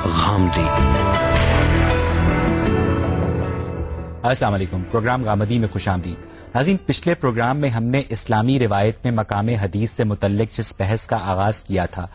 غامدی۔ السلام علیکم، پروگرام غامدی میں خوش آمدید۔ ناظرین، پچھلے پروگرام میں ہم نے اسلامی روایت میں مقام حدیث سے متعلق جس بحث کا آغاز کیا تھا،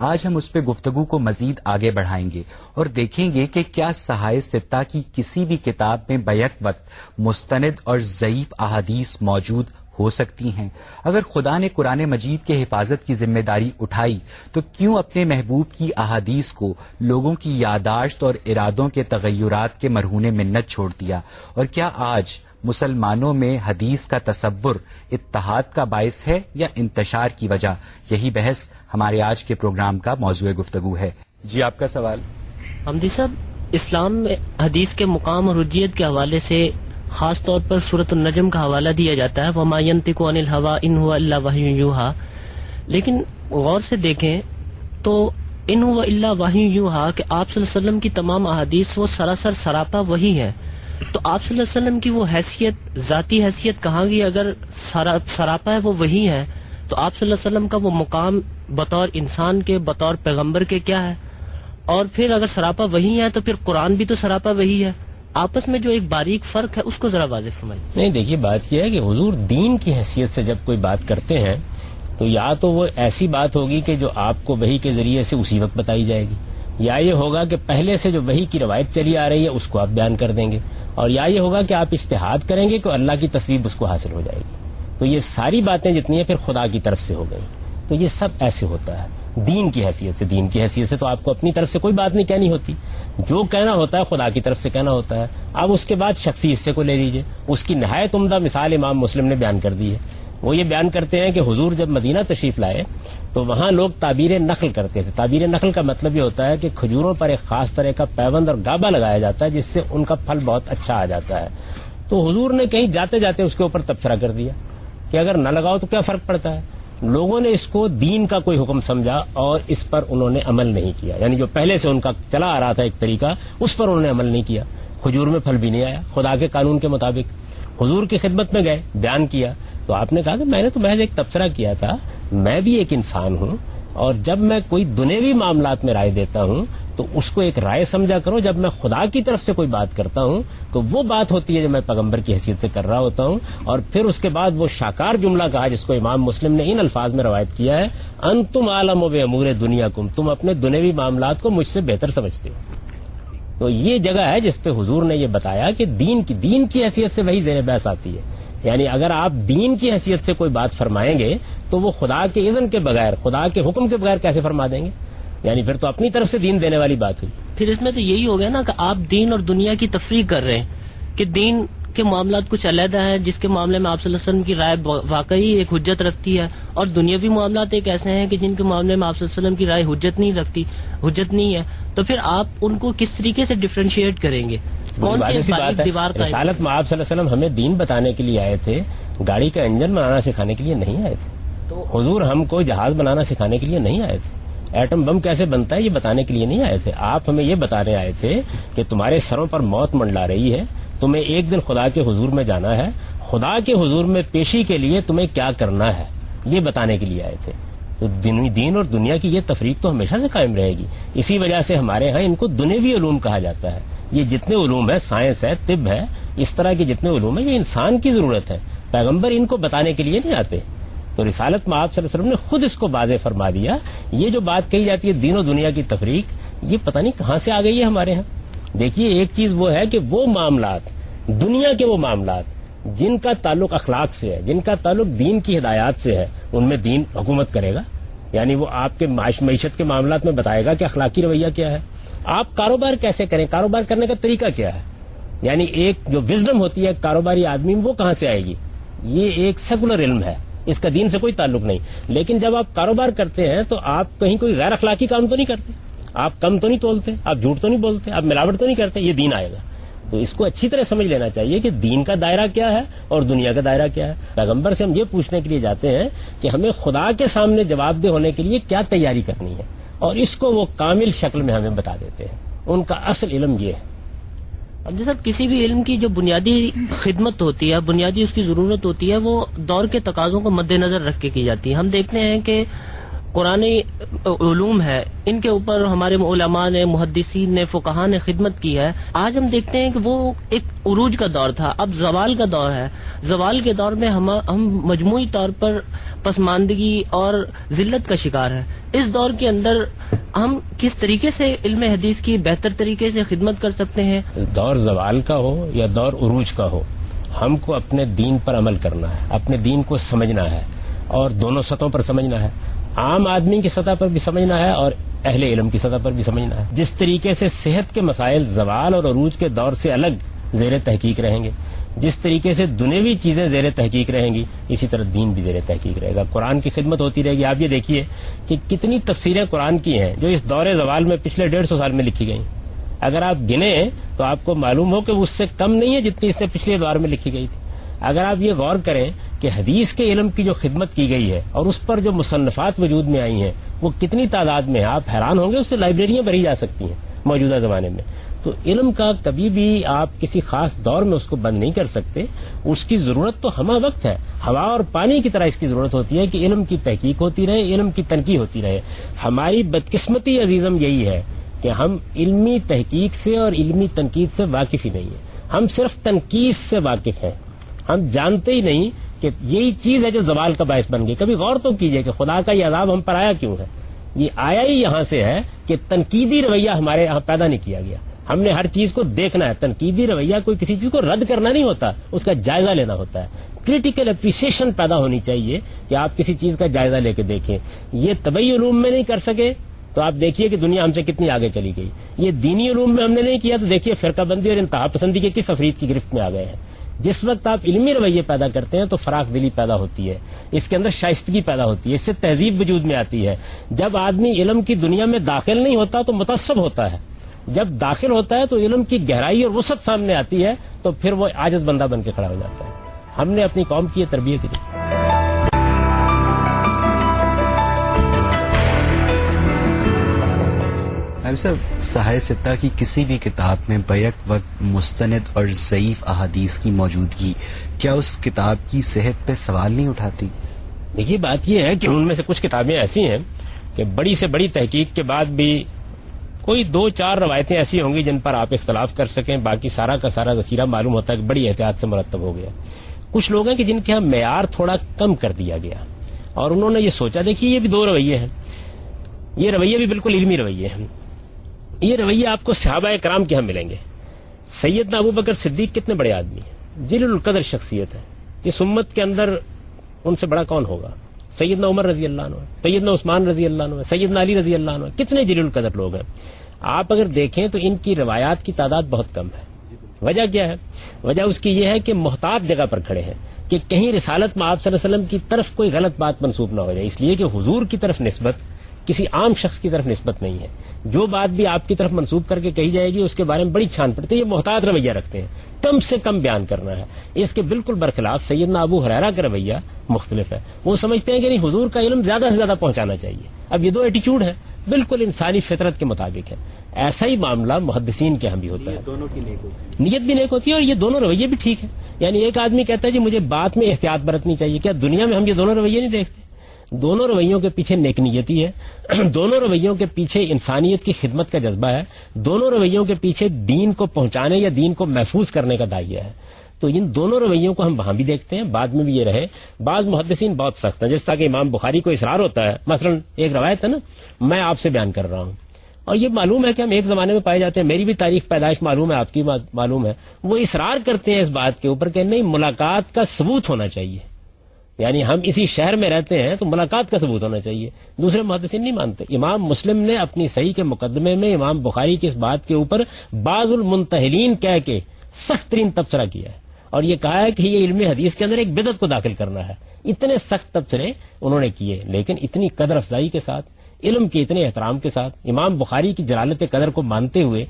آج ہم اس پہ گفتگو کو مزید آگے بڑھائیں گے اور دیکھیں گے کہ کیا صحائح ستہ کی کسی بھی کتاب میں بیک وقت مستند اور ضعیف احادیث موجود ہو سکتی ہیں۔ اگر خدا نے قرآن مجید کے حفاظت کی ذمہ داری اٹھائی تو کیوں اپنے محبوب کی احادیث کو لوگوں کی یادداشت اور ارادوں کے تغیرات کے مرہون منت چھوڑ دیا؟ اور کیا آج مسلمانوں میں حدیث کا تصور اتحاد کا باعث ہے یا انتشار کی وجہ؟ یہی بحث ہمارے آج کے پروگرام کا موضوع گفتگو ہے۔ جی، آپ کا سوال۔ حمدی صاحب، اسلام میں حدیث کے مقام اور حجیت کے حوالے سے خاص طور پر سورۃ النجم کا حوالہ دیا جاتا ہے، وما ينطق عن الهوى ان هو الا وحی یوحی، لیکن غور سے دیکھیں تو ان هو الا وحی یوحی کہ آپ صلی اللہ علیہ وسلم کی تمام احادیث وہ سراسر سراپا وحی ہے، تو آپ صلی اللہ علیہ وسلم کی وہ حیثیت، ذاتی حیثیت کہاں گئی؟ اگر سراپا ہے وہ وحی ہے تو آپ صلی اللہ علیہ وسلم کا وہ مقام بطور انسان کے، بطور پیغمبر کے کیا ہے؟ اور پھر اگر سراپا وحی ہے تو پھر قرآن بھی تو سراپا وحی ہے، آپس میں جو ایک باریک فرق ہے اس کو ذرا واضح فرمائیں۔ نہیں، دیکھیے بات یہ ہے کہ حضور دین کی حیثیت سے جب کوئی بات کرتے ہیں تو یا تو وہ ایسی بات ہوگی کہ جو آپ کو وحی کے ذریعے سے اسی وقت بتائی جائے گی، یا یہ ہوگا کہ پہلے سے جو وحی کی روایت چلی آ رہی ہے اس کو آپ بیان کر دیں گے، اور یا یہ ہوگا کہ آپ اجتہاد کریں گے کہ اللہ کی تصویب اس کو حاصل ہو جائے گی۔ تو یہ ساری باتیں جتنی ہیں پھر خدا کی طرف سے ہو گئی، تو یہ سب ایسے ہوتا ہے دین کی حیثیت سے۔ دین کی حیثیت سے تو آپ کو اپنی طرف سے کوئی بات نہیں کہنی ہوتی، جو کہنا ہوتا ہے خدا کی طرف سے کہنا ہوتا ہے۔ اب اس کے بعد شخصی حصے کو لے لیجئے، اس کی نہایت عمدہ مثال امام مسلم نے بیان کر دی ہے۔ وہ یہ بیان کرتے ہیں کہ حضور جب مدینہ تشریف لائے تو وہاں لوگ تعبیر نخل کرتے تھے۔ تعبیر نخل کا مطلب یہ ہوتا ہے کہ کھجوروں پر ایک خاص طرح کا پیوند اور گابا لگایا جاتا ہے جس سے ان کا پھل بہت اچھا آ جاتا ہے۔ تو حضور نے کہیں جاتے جاتے اس کے اوپر تبصرہ کر دیا کہ اگر نہ لگاؤ تو کیا فرق پڑتا ہے۔ لوگوں نے اس کو دین کا کوئی حکم سمجھا اور اس پر انہوں نے عمل نہیں کیا، یعنی جو پہلے سے ان کا چلا آ رہا تھا ایک طریقہ اس پر انہوں نے عمل نہیں کیا۔ کھجور میں پھل بھی نہیں آیا خدا کے قانون کے مطابق۔ حضور کی خدمت میں گئے، بیان کیا تو آپ نے کہا کہ میں نے تو محض ایک تبصرہ کیا تھا، میں بھی ایک انسان ہوں، اور جب میں کوئی دنیوی معاملات میں رائے دیتا ہوں تو اس کو ایک رائے سمجھا کرو، جب میں خدا کی طرف سے کوئی بات کرتا ہوں تو وہ بات ہوتی ہے جو میں پیغمبر کی حیثیت سے کر رہا ہوتا ہوں۔ اور پھر اس کے بعد وہ شاکار جملہ کہا جس کو امام مسلم نے ان الفاظ میں روایت کیا ہے، انتم عالم بامور دنیاکم، تم اپنے دنیوی معاملات کو مجھ سے بہتر سمجھتے ہو۔ تو یہ جگہ ہے جس پہ حضور نے یہ بتایا کہ دین کی حیثیت سے وہی زیر بحث آتی ہے، یعنی اگر آپ دین کی حیثیت سے کوئی بات فرمائیں گے تو وہ خدا کے اذن کے بغیر، خدا کے حکم کے بغیر کیسے فرما دیں گے؟ یعنی پھر تو اپنی طرف سے دین دینے والی بات ہوئی۔ پھر اس میں تو یہی ہو گیا نا کہ آپ دین اور دنیا کی تفریق کر رہے ہیں کہ دین کے معاملات کچھ علیحدہ ہیں جس کے معاملے میں آپ صلی اللہ علیہ وسلم کی رائے واقعی ایک حجت رکھتی ہے، اور دنیاوی معاملات ایک ایسے ہیں کہ جن کے معاملے میں آپ صلی اللہ علیہ وسلم کی رائے حجت نہیں ہے۔ تو پھر آپ ان کو کس طریقے سے ڈفرینشیٹ کریں گے؟ کون سی باریک دیوار کا؟ رسالت میں آپ صلی اللہ علیہ وسلم ہمیں دین بتانے کے لیے آئے تھے، گاڑی کا انجن بنانا سکھانے کے لیے نہیں آئے تھے۔ تو حضور ہم کو جہاز بنانا سکھانے کے لیے نہیں آئے تھے، ایٹم بم کیسے بنتا ہے یہ بتانے کے لیے نہیں آئے تھے۔ آپ ہمیں یہ بتانے آئے تھے کہ تمہارے سروں پر موت منڈلا رہی ہے، تمہیں ایک دن خدا کے حضور میں جانا ہے، خدا کے حضور میں پیشی کے لیے تمہیں کیا کرنا ہے یہ بتانے کے لیے آئے تھے۔ تو دین اور دنیا کی یہ تفریق تو ہمیشہ سے قائم رہے گی۔ اسی وجہ سے ہمارے ہاں ان کو دنیوی علوم کہا جاتا ہے۔ یہ جتنے علوم ہے، سائنس ہے، طب ہے، اس طرح کے جتنے علوم ہیں یہ انسان کی ضرورت ہے، پیغمبر ان کو بتانے کے لیے نہیں آتے۔ تو رسالت میں آپ صلی اللہ علیہ وسلم نے خود اس کو واضح فرما دیا۔ یہ جو بات کہی جاتی ہے دین و دنیا کی تفریق، یہ پتہ نہیں کہاں سے آ گئی ہے ہمارے ہاں۔ دیکھیے ایک چیز وہ ہے کہ وہ معاملات، دنیا کے وہ معاملات جن کا تعلق اخلاق سے ہے، جن کا تعلق دین کی ہدایات سے ہے، ان میں دین حکومت کرے گا، یعنی وہ آپ کے معیشت کے معاملات میں بتائے گا کہ اخلاقی رویہ کیا ہے، آپ کاروبار کیسے کریں، کاروبار کرنے کا طریقہ کیا ہے، یعنی ایک جو وزڈم ہوتی ہے کاروباری آدمی وہ کہاں سے آئے گی؟ یہ ایک سیکولر علم ہے، اس کا دین سے کوئی تعلق نہیں۔ لیکن جب آپ کاروبار کرتے ہیں تو آپ کہیں کوئی غیر اخلاقی کام تو نہیں کرتے، آپ کم تو نہیں تولتے، آپ جھوٹ تو نہیں بولتے، آپ ملاوٹ تو نہیں کرتے، یہ دین آئے گا۔ تو اس کو اچھی طرح سمجھ لینا چاہیے کہ دین کا دائرہ کیا ہے اور دنیا کا دائرہ کیا ہے۔ پیغمبر سے ہم یہ پوچھنے کے لیے جاتے ہیں کہ ہمیں خدا کے سامنے جواب دہ ہونے کے لیے کیا تیاری کرنی ہے، اور اس کو وہ کامل شکل میں ہمیں بتا دیتے ہیں۔ ان کا اصل علم یہ ہے۔ اب جیسا کسی بھی علم کی جو بنیادی خدمت ہوتی ہے، بنیادی اس کی ضرورت ہوتی ہے، وہ دور کے تقاضوں کو مد نظر رکھ کے کی جاتی ہے۔ ہم دیکھتے ہیں کہ قرآنی علوم ہے، ان کے اوپر ہمارے علماء نے، محدثین نے، فقہا نے خدمت کی ہے. آج ہم دیکھتے ہیں کہ وہ ایک عروج کا دور تھا، اب زوال کا دور ہے. زوال کے دور میں ہم مجموعی طور پر پسماندگی اور ذلت کا شکار ہے. اس دور کے اندر ہم کس طریقے سے علم حدیث کی بہتر طریقے سے خدمت کر سکتے ہیں؟ دور زوال کا ہو یا دور عروج کا ہو، ہم کو اپنے دین پر عمل کرنا ہے، اپنے دین کو سمجھنا ہے، اور دونوں سطحوں پر سمجھنا ہے. عام آدمی کی سطح پر بھی سمجھنا ہے اور اہل علم کی سطح پر بھی سمجھنا ہے. جس طریقے سے صحت کے مسائل زوال اور عروج کے دور سے الگ زیر تحقیق رہیں گے، جس طریقے سے دنیوی چیزیں زیر تحقیق رہیں گی، اسی طرح دین بھی زیر تحقیق رہے گا. قرآن کی خدمت ہوتی رہے گی. آپ یہ دیکھیے کہ کتنی تفسیریں قرآن کی ہیں جو اس دور زوال میں پچھلے 150 سال میں لکھی گئی. اگر آپ گنیں تو آپ کو معلوم ہو کہ اس سے کم نہیں ہے جتنی اس نے پچھلے دور میں لکھی گئی تھی. اگر آپ یہ غور کریں کہ حدیث کے علم کی جو خدمت کی گئی ہے اور اس پر جو مصنفات وجود میں آئی ہیں وہ کتنی تعداد میں ہیں، آپ حیران ہوں گے. اس سے لائبریریاں بھری جا سکتی ہیں موجودہ زمانے میں. تو علم کا کبھی بھی آپ کسی خاص دور میں اس کو بند نہیں کر سکتے. اس کی ضرورت تو ہمہ وقت ہے. ہوا اور پانی کی طرح اس کی ضرورت ہوتی ہے کہ علم کی تحقیق ہوتی رہے، علم کی تنقیح ہوتی رہے. ہماری بدقسمتی عزیزم یہی ہے کہ ہم علمی تحقیق سے اور علمی تنقید سے واقف ہی نہیں ہیں. ہم صرف تنقید سے واقف ہیں. ہم جانتے ہی نہیں کہ یہی چیز ہے جو زوال کا باعث بن گئی. کبھی غور تو کیجئے کہ خدا کا یہ عذاب ہم پر آیا کیوں ہے. یہ آیا ہی یہاں سے ہے کہ تنقیدی رویہ ہمارے یہاں پیدا نہیں کیا گیا. ہم نے ہر چیز کو دیکھنا ہے. تنقیدی رویہ کوئی کسی چیز کو رد کرنا نہیں ہوتا، اس کا جائزہ لینا ہوتا ہے. کریٹیکل اپریسیشن پیدا ہونی چاہیے کہ آپ کسی چیز کا جائزہ لے کے دیکھیں. یہ طبعی علوم میں نہیں کر سکے تو آپ دیکھیے کہ دنیا ہم سے کتنی آگے چلی گئی. یہ دینی علوم میں ہم نے نہیں کیا تو دیکھیے فرقہ بندی اور انتہا پسندی کے کس افرید کی گرفت میں آ گئے ہیں. جس وقت آپ علمی رویے پیدا کرتے ہیں تو فراخ دلی پیدا ہوتی ہے، اس کے اندر شائستگی پیدا ہوتی ہے، اس سے تہذیب وجود میں آتی ہے. جب آدمی علم کی دنیا میں داخل نہیں ہوتا تو متعصب ہوتا ہے. جب داخل ہوتا ہے تو علم کی گہرائی اور وسعت سامنے آتی ہے تو پھر وہ عاجز بندہ بن کے کھڑا ہو جاتا ہے. ہم نے اپنی قوم کی یہ تربیت کی. صاحب صحائح ستہ کی کسی بھی کتاب میں بیک وقت مستند اور ضعیف احادیث کی موجودگی کیا اس کتاب کی صحت پہ سوال نہیں اٹھاتی؟ دیکھیے بات یہ ہے کہ ان میں سے کچھ کتابیں ایسی ہیں کہ بڑی سے بڑی تحقیق کے بعد بھی کوئی 2-4 روایتیں ایسی ہوں گی جن پر آپ اختلاف کر سکیں، باقی سارا کا سارا ذخیرہ معلوم ہوتا ہے کہ بڑی احتیاط سے مرتب ہو گیا. کچھ لوگ ہیں کہ جن کے ہاں معیار تھوڑا کم کر دیا گیا اور انہوں نے یہ سوچا. دیکھیے یہ بھی 2 رویے ہیں. یہ رویے بھی بالکل علمی رویے ہیں. یہ رویے آپ کو صحابہ کرام کے ہاں ملیں گے. سیدنا ابو بکر صدیق کتنے بڑے آدمی ہیں، جلیل القدر شخصیت ہے. اس امت کے اندر ان سے بڑا کون ہوگا؟ سیدنا عمر رضی اللہ عنہ، سیدنا عثمان رضی اللہ عنہ، سیدنا علی رضی اللہ عنہ. کتنے جلیل القدر لوگ ہیں. آپ اگر دیکھیں تو ان کی روایات کی تعداد بہت کم ہے. وجہ کیا ہے؟ وجہ اس کی یہ ہے کہ محتاط جگہ پر کھڑے ہیں کہ کہیں رسالت میں آپ صلی اللہ علیہ وسلم کی طرف کوئی غلط بات منسوب نہ ہو جائے. اس لیے کہ حضور کی طرف نسبت کسی عام شخص کی طرف نسبت نہیں ہے. جو بات بھی آپ کی طرف منسوب کر کے کہی جائے گی اس کے بارے میں بڑی چھان پڑتی ہے. یہ محتاط رویہ رکھتے ہیں، کم سے کم بیان کرنا ہے. اس کے بالکل برخلاف سیدنا ابو ہریرہ کا رویہ مختلف ہے. وہ سمجھتے ہیں کہ نہیں، حضور کا علم زیادہ سے زیادہ پہنچانا چاہیے. اب یہ 2 ایٹیچیوڈ ہیں، بالکل انسانی فطرت کے مطابق ہے. ایسا ہی معاملہ محدثین کے ہم بھی ہوتا ہے. دونوں کی نیت بھی نیک ہوتی ہے اور یہ دونوں رویے بھی ٹھیک ہیں. یعنی ایک آدمی کہتا ہے جی مجھے بات میں احتیاط برتنی چاہیے. کیا دنیا میں ہم یہ دونوں رویے نہیں دیکھتے؟ دونوں رویوں کے پیچھے نیک نیتی ہے. دونوں رویوں کے پیچھے انسانیت کی خدمت کا جذبہ ہے. دونوں رویوں کے پیچھے دین کو پہنچانے یا دین کو محفوظ کرنے کا داعیہ ہے. تو ان دونوں رویوں کو ہم وہاں بھی دیکھتے ہیں، بعد میں بھی یہ رہے. بعض محدثین بہت سخت ہیں، جس طرح کہ امام بخاری کو اصرار ہوتا ہے. مثلا ایک روایت ہے نا، میں آپ سے بیان کر رہا ہوں اور یہ معلوم ہے کہ ہم ایک زمانے میں پائے جاتے ہیں، میری بھی تاریخ پیدائش معلوم ہے، آپ کی معلوم ہے. وہ اصرار کرتے ہیں اس بات کے اوپر کہ نہیں، ملاقات کا ثبوت ہونا چاہیے. یعنی ہم اسی شہر میں رہتے ہیں تو ملاقات کا ثبوت ہونا چاہیے. دوسرے محدثین نہیں مانتے. امام مسلم نے اپنی صحیح کے مقدمے میں امام بخاری کی اس بات کے اوپر بعض المنتحلین کہہ کے سخت ترین تبصرہ کیا ہے اور یہ کہا ہے کہ یہ علم حدیث کے اندر ایک بدعت کو داخل کرنا ہے. اتنے سخت تبصرے انہوں نے کیے، لیکن اتنی قدر افزائی کے ساتھ، علم کے اتنے احترام کے ساتھ، امام بخاری کی جلالت قدر کو مانتے ہوئے